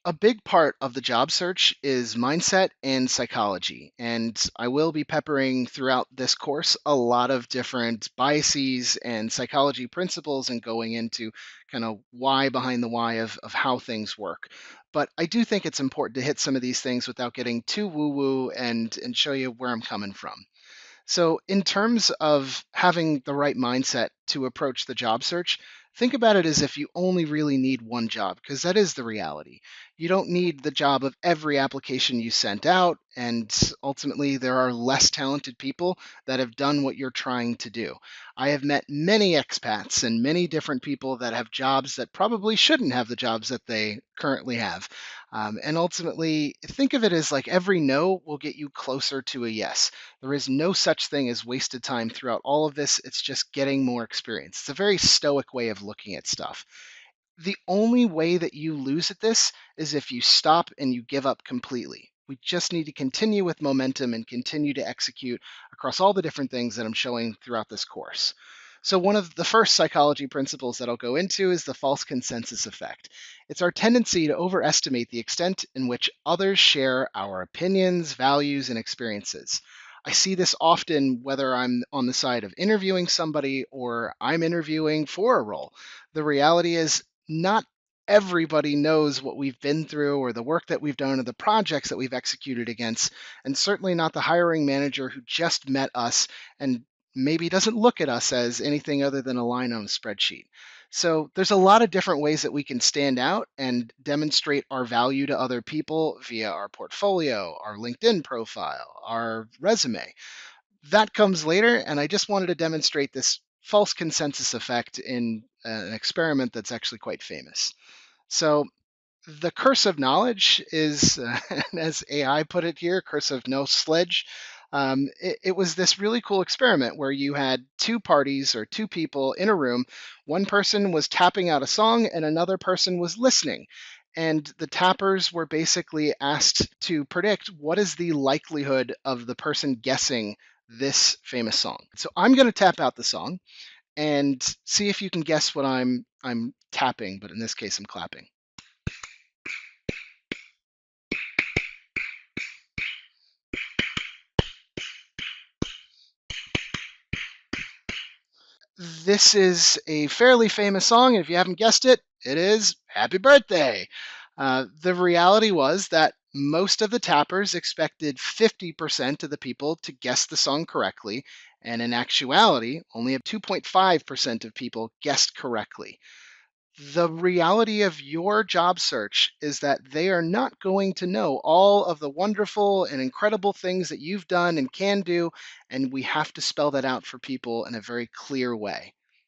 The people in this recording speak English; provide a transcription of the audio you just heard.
A big part of the job search is mindset and psychology. And I will be peppering throughout this course a lot of different biases and psychology principles and going into kind of why behind the why of how things work. But I do think it's important to hit some of these things without getting too woo woo and show you where I'm coming from. So, in terms of having the right mindset to approach the job search, think about it as if you only really need one job, because that is the reality. You don't need the job of every application you sent out, and ultimately, there are less talented people that have done what you're trying to do. I have met many expats and many different people that have jobs that probably shouldn't have the jobs that they currently have. And ultimately, think of it as like every no will get you closer to a yes. There is no such thing as wasted time throughout all of this. It's just getting more experience. It's a very stoic way of looking at stuff. The only way that you lose at this is if you stop and you give up completely. We just need to continue with momentum and continue to execute across all the different things that I'm showing throughout this course. So, one of the first psychology principles that I'll go into is the false consensus effect. It's our tendency to overestimate the extent in which others share our opinions, values, and experiences. I see this often whether I'm on the side of interviewing somebody or I'm interviewing for a role. The reality is, not everybody knows what we've been through or the work that we've done or the projects that we've executed against, and certainly not the hiring manager who just met us and maybe doesn't look at us as anything other than a line on a spreadsheet. So there's a lot of different ways that we can stand out and demonstrate our value to other people via our portfolio, our LinkedIn profile, our resume. That comes later, and I just wanted to demonstrate this false consensus effect in an experiment that's actually quite famous. So, the curse of knowledge is, as AI put it here, curse of no sledge. It was this really cool experiment where you had two parties or two people in a room. One person was tapping out a song and another person was listening. And the tappers were basically asked to predict what is the likelihood of the person guessing this famous song. So I'm going to tap out the song and see if you can guess what I'm tapping, but in this case I'm clapping. This is a fairly famous song, and if you haven't guessed it, it is Happy Birthday. The reality was that most of the tappers expected 50% of the people to guess the song correctly, and in actuality, only 2.5% of people guessed correctly. The reality of your job search is that they are not going to know all of the wonderful and incredible things that you've done and can do, and we have to spell that out for people in a very clear way.